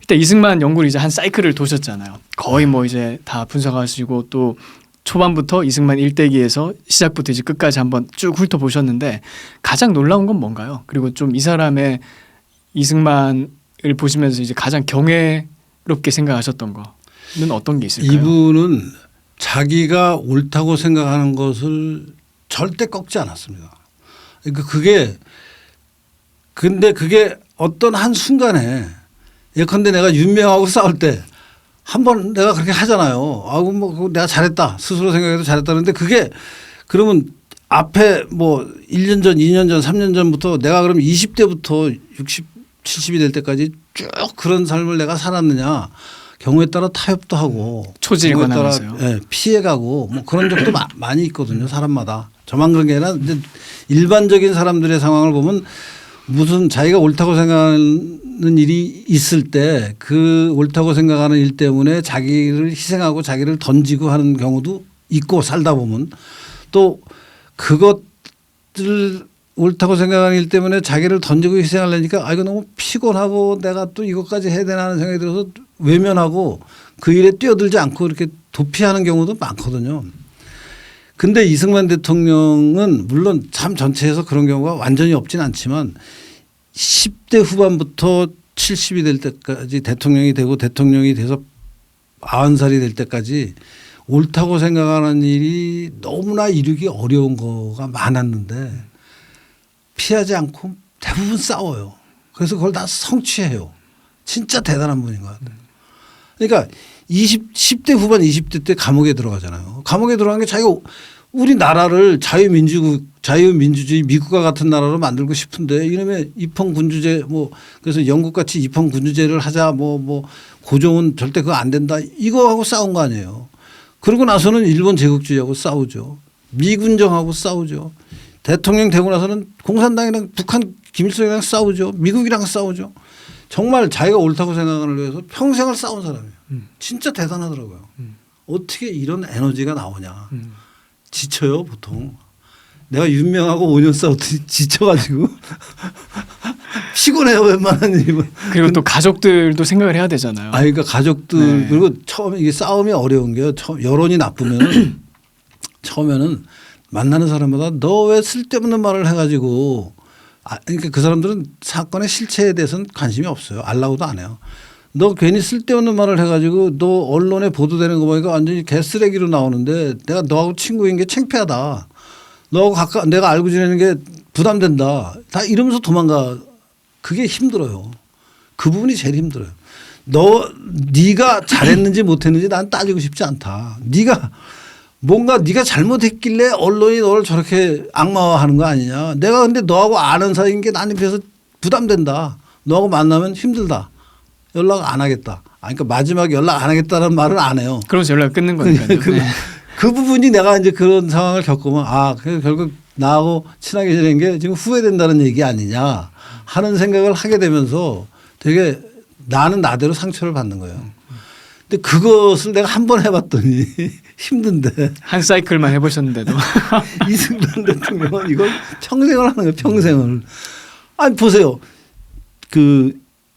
일단 이승만 연구를 이제 한 사이클을 도셨잖아요. 거의 뭐 이제 다 분석하시고 또 초반부터 이승만 일대기에서 시작부터 이제 끝까지 한번 쭉 훑어보셨는데 가장 놀라운 건 뭔가요? 그리고 좀 이 사람의 이승만을 보시면서 이제 가장 경애롭게 생각하셨던 거는 어떤 게 있을까요? 이분은 자기가 옳다고 생각하는 것을 절대 꺾지 않았습니다. 그러니까 근데 그게 어떤 한 순간에 예컨대 내가 윤명하고 싸울 때 한 번 내가 그렇게 하잖아요. 아우 뭐 내가 잘했다 스스로 생각해도 잘했다는데 그게 그러면 앞에 뭐 1년 전, 2년 전, 3년 전부터 내가 그럼 20대부터 60, 70이 될 때까지 쭉 그런 삶을 내가 살았느냐. 경우에 따라 타협도 하고 초질권하면서요. 예, 피해가고 뭐 그런 적도 많이 있거든요. 사람마다. 저만 그런 게 아니라 이제 일반적인 사람들의 상황을 보면 무슨 자기가 옳다고 생각하는 일이 있을 때 그 옳다고 생각하는 일 때문에 자기를 희생하고 자기를 던지고 하는 경우도 있고 살다 보면 또 그것을 옳다고 생각하는 일 때문에 자기를 던지고 희생하려니까 아 이거 너무 피곤하고 내가 또 이것까지 해야 되나 하는 생각이 들어서 외면하고 그 일에 뛰어들지 않고 이렇게 도피하는 경우도 많거든요. 근데 이승만 대통령은 물론 참 전체에서 그런 경우가 완전히 없진 않지만 10대 후반부터 70이 될 때까지 대통령이 되고 대통령이 돼서 90살이 될 때까지 옳다고 생각하는 일이 너무나 이루기 어려운 거가 많았는데 피하지 않고 대부분 싸워요. 그래서 그걸 다 성취해요. 진짜 대단한 분인 것 같아요. 그러니까 10대 후반 20대 때 감옥에 들어가잖아요. 감옥에 들어간 게 자기가 우리나라를 자유민주주의 미국과 같은 나라로 만들고 싶은데 이놈의 입헌군주제 뭐 그래서 영국같이 입헌군주제를 하자 뭐 고종은 절대 그거 안 된다 이거하고 싸운 거 아니에요. 그러고 나서는 일본 제국주의하고 싸우죠. 미군정하고 싸우죠. 대통령 되고 나서는 공산당이랑 북한 김일성이랑 싸우죠. 미국이랑 싸우죠. 정말 자기가 옳다고 생각하는 위해서 평생을 싸운 사람이에요. 진짜 대단하더라고요. 어떻게 이런 에너지가 나오냐. 지쳐요 보통. 내가 윤명하고 5년 싸웠더니 지쳐가지고 피곤해요 웬만한 일은. 그리고 또 가족들도 생각을 해야 되잖아요. 아 그러니까 가족들 네. 그리고 처음에 이게 싸움이 어려운 게 여론이 나쁘면 처음에는 만나는 사람마다 너 왜 쓸데없는 말을 해가지고 그러니까 그 사람들은 사건의 실체에 대해서는 관심이 없어요. 알라고도 안 해요. 너 괜히 쓸데없는 말을 해가지고 너 언론에 보도되는 거 보니까 완전히 개쓰레기로 나오는데 내가 너하고 친구인 게 창피하다. 너하고 내가 알고 지내는 게 부담된다. 다 이러면서 도망가. 그게 힘들어요. 그 부분이 제일 힘들어요. 네가 잘했는지 못했는지 난 따지고 싶지 않다. 네가 잘못했길래 언론이 너를 저렇게 악마화하는 거 아니냐. 내가 근데 너하고 아는 사이인 게 나는 그래서 부담된다. 너하고 만나면 힘들다. 연락 안 하겠다. 그러니까 마지막에 연락 안 하겠다는 말은 안 해요. 그러면서 연락을 끊는 거니까요. 그 부분이 내가 이제 그런 상황을 겪으면 결국 나하고 친하게 지낸 게 지금 후회된다는 얘기 아니냐 하는 생각을 하게 되면서 되게 나는 나대로 상처를 받는 거예요. 근데 그것을 내가 한 번 해봤더니 힘든데. 한 사이클만 해보셨는데도. 이승만 대통령은 이걸 평생을 하는 거예요. 평생을. 아니 보세요.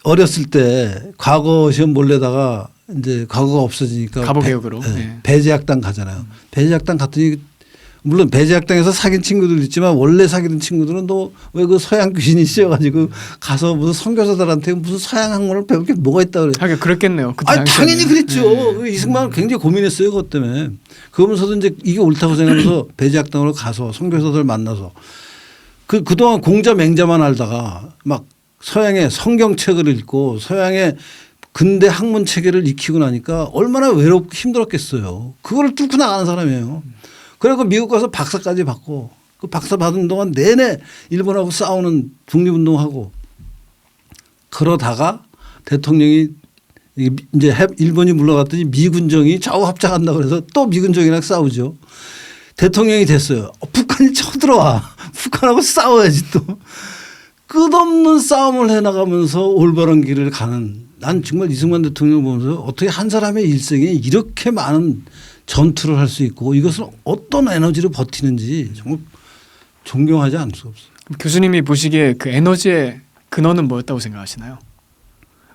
어렸을 때 과거 시험 몰래다가 이제 과거가 없어지니까 가보개혁으로 배제학당 가잖아요. 배제학당 갔더니 물론 배제학당에서 사귄 친구들 있지만 원래 사귀던 친구들은 너 왜 그 서양 귀신이 씌어가지고 가서 무슨 선교사들한테 무슨 서양 학문을 배울 게 뭐가 있다 그래. 하긴 그랬겠네요. 당연히 그랬죠. 이승만은 굉장히 고민했어요. 그것 때문에. 그러면서도 이제 이게 옳다고 생각하면서 배제학당으로 가서 선교사들 만나서 그동안 공자 맹자만 알다가 막 서양의 성경책을 읽고 서양의 근대 학문 체계를 익히고 나니까 얼마나 외롭고 힘들었겠어요. 그거를 뚫고 나가는 사람이에요. 그리고 미국 가서 박사까지 받고 그 박사 받은 동안 내내 일본하고 싸우는 독립운동하고 그러다가 대통령이 이제 일본이 물러갔더니 미군정이 좌우 합작한다고 그래서 또 미군정이랑 싸우죠. 대통령이 됐어요. 북한이 쳐들어와. 북한하고 싸워야지 또. 끝없는 싸움을 해나가면서 올바른 길을 가는 난 정말 이승만 대통령을 보면서 어떻게 한 사람의 일생에 이렇게 많은 전투를 할 수 있고 이것을 어떤 에너지로 버티는지 정말 존경하지 않을 수 없어요. 교수님이 보시기에 그 에너지의 근원은 뭐였다고 생각하시나요?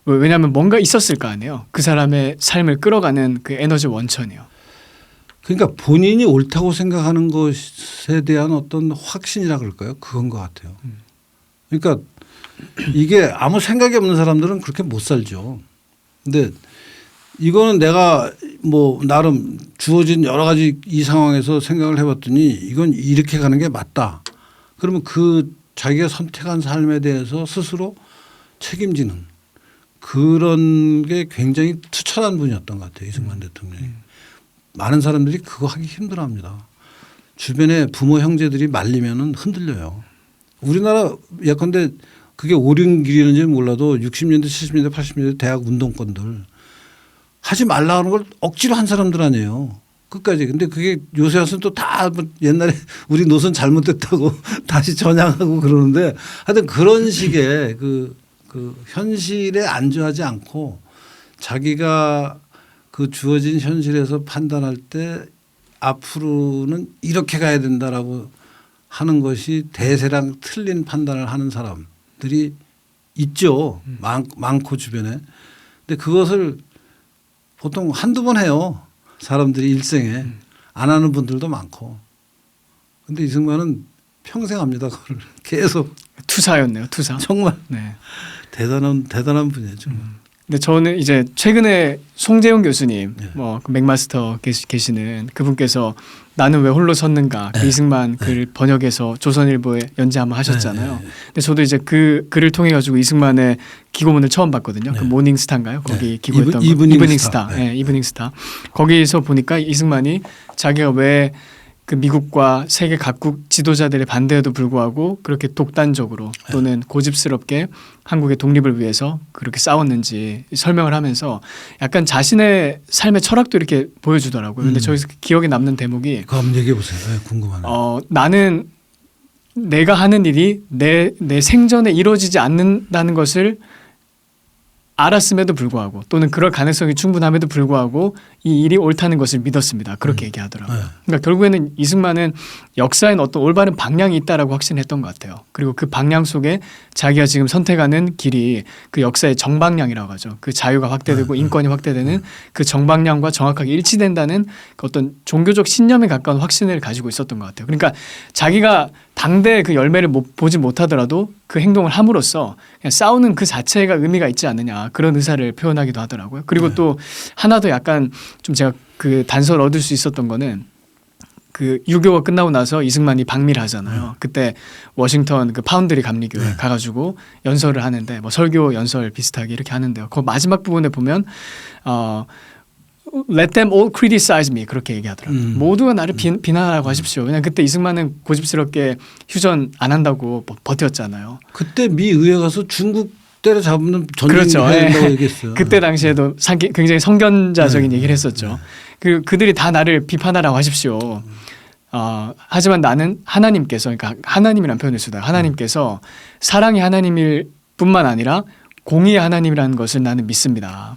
왜냐하면 뭔가 있었을 거 아니에요. 그 사람의 삶을 끌어가는 그 에너지 원천이요. 그러니까 본인이 옳다고 생각하는 것에 대한 어떤 확신이라 그럴까요? 그건 것 같아요. 그러니까 이게 아무 생각이 없는 사람들은 그렇게 못 살죠. 근데 이거는 내가 뭐 나름 주어진 여러 가지 이 상황에서 생각을 해봤더니 이건 이렇게 가는 게 맞다. 그러면 그 자기가 선택한 삶에 대해서 스스로 책임지는 그런 게 굉장히 투철한 분이었던 것 같아요. 이승만 대통령이. 많은 사람들이 그거 하기 힘들어합니다. 주변에 부모 형제들이 말리면은 흔들려요. 우리나라 예컨대 그게 옳은 길이는지 몰라도 60년대 70년대 80년대 대학 운동권들 하지 말라 하는 걸 억지로 한 사람들 아니에요. 끝까지. 근데 그게 요새 와서는 또 다 옛날에 우리 노선 잘못됐다고 다시 전향하고 그러는데 하여튼 그런 식의 그 현실에 안주하지 않고 자기가 그 주어진 현실에서 판단할 때 앞으로는 이렇게 가야 된다라고 하는 것이 대세랑 틀린 판단을 하는 사람들이 있죠. 많고 주변에. 근데 그것을 보통 한두 번 해요. 사람들이 일생에. 안 하는 분들도 많고. 근데 이승만은 평생 합니다. 그걸 계속. 투사였네요. 투사. 정말 네. 대단한 분이에요. 정말. 근데 저는 이제 최근에 송재용 교수님, 네. 그 맥마스터 계시는 그분께서 나는 왜 홀로 섰는가 그 네. 이승만 글 번역해서 조선일보에 연재 한번 하셨잖아요. 네. 근데 저도 이제 그 글을 통해 가지고 이승만의 기고문을 처음 봤거든요. 네. 그 모닝스타인가요? 거기 네. 기고했던 거. 이브닝 스타. 스타. 네. 이브닝 스타. 거기서 보니까 이승만이 자기가 왜 그 미국과 세계 각국 지도자들의 반대에도 불구하고 그렇게 독단적으로 또는 고집스럽게 한국의 독립을 위해서 그렇게 싸웠는지 설명을 하면서 약간 자신의 삶의 철학도 이렇게 보여주더라고요. 근데 저기서 기억에 남는 대목이 그거 한번 얘기해 보세요. 네, 궁금하네요. 나는 내가 하는 일이 내 생전에 이루어지지 않는다는 것을 알았음에도 불구하고 또는 그럴 가능성이 충분함에도 불구하고 이 일이 옳다는 것을 믿었습니다. 그렇게 얘기하더라고요. 네. 그러니까 결국에는 이승만은 역사에는 어떤 올바른 방향이 있다라고 확신했던 것 같아요. 그리고 그 방향 속에 자기가 지금 선택하는 길이 그 역사의 정방향이라고 하죠. 그 자유가 확대되고 인권이 확대되는 그 정방향과 정확하게 일치된다는 그 어떤 종교적 신념에 가까운 확신을 가지고 있었던 것 같아요. 그러니까 자기가 당대 그 열매를 보지 못하더라도 그 행동을 함으로써 그냥 싸우는 그 자체가 의미가 있지 않느냐 그런 의사를 표현하기도 하더라고요. 그리고 또 하나 더 약간 좀 제가 그 단서를 얻을 수 있었던 거는 그 유교가 끝나고 나서 이승만이 방미를 하잖아요. 그때 워싱턴 그 파운드리 감리교회 가가지고 연설을 하는데 뭐 설교 연설 비슷하게 이렇게 하는데요. 그 마지막 부분에 보면 Let them all criticize me 그렇게 얘기하더라고요. 모두가 나를 비난하라고 하십시오. 왜냐하면 그때 이승만은 고집스럽게 휴전 안 한다고 버텼잖아요. 그때 미 의회 가서 중국 때려잡는 그렇죠. 전쟁해야 된다고 얘기했어요. 그때 당시에도 굉장히 성견자적인 얘기를 했었죠. 그리고 그들이 다 나를 비판하라고 하십시오. 하지만 나는 하나님께서 그러니까 하나님이라는 표현을 쓰다. 하나님께서 사랑의 하나님일 뿐만 아니라 공의의 하나님이라는 것을 나는 믿습니다.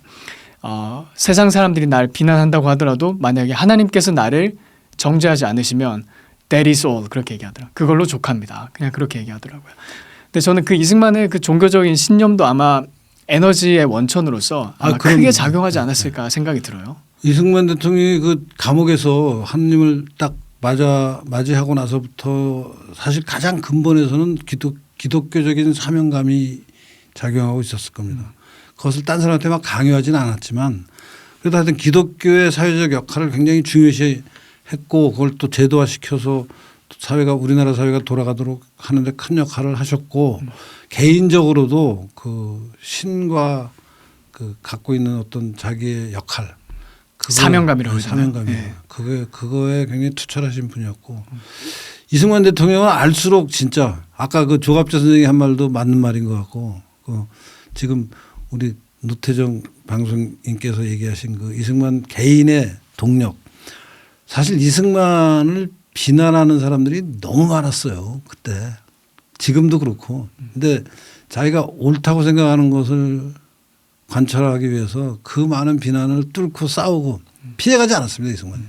세상 사람들이 날 비난한다고 하더라도 만약에 하나님께서 나를 정죄하지 않으시면 that is all 그렇게 얘기하더라고요. 그걸로 족합니다. 그냥 그렇게 얘기하더라고요. 근데 저는 그 이승만의 그 종교적인 신념도 아마 에너지의 원천으로서 아마 크게 작용하지 않았을까 생각이 들어요. 이승만 대통령이 그 감옥에서 하느님을 딱 맞이하고 나서부터 사실 가장 근본에서는 기독교적인 사명감이 작용하고 있었을 겁니다. 그것을 딴 사람한테 막 강요하지는 않았지만 그래도 하여튼 기독교의 사회적 역할을 굉장히 중요시 했고 그걸 또 제도화시켜서 우리나라 사회가 돌아가도록 하는데 큰 역할을 하셨고 개인적으로도 그 신과 그 갖고 있는 어떤 자기의 역할 사명감이라고 사명감이에요. 네. 그거에 굉장히 투철하신 분이었고 이승만 대통령은 알수록 진짜 아까 그 조갑재 선생님이 한 말도 맞는 말인 것 같고 지금 우리 노태정 방송인께서 얘기하신 그 이승만 개인의 동력 사실 이승만을 비난하는 사람들이 너무 많았어요. 그때 지금도 그렇고 근데 자기가 옳다고 생각하는 것을 관철하기 위해서 그 많은 비난을 뚫고 싸우고 피해가지 않았습니다. 이승만이.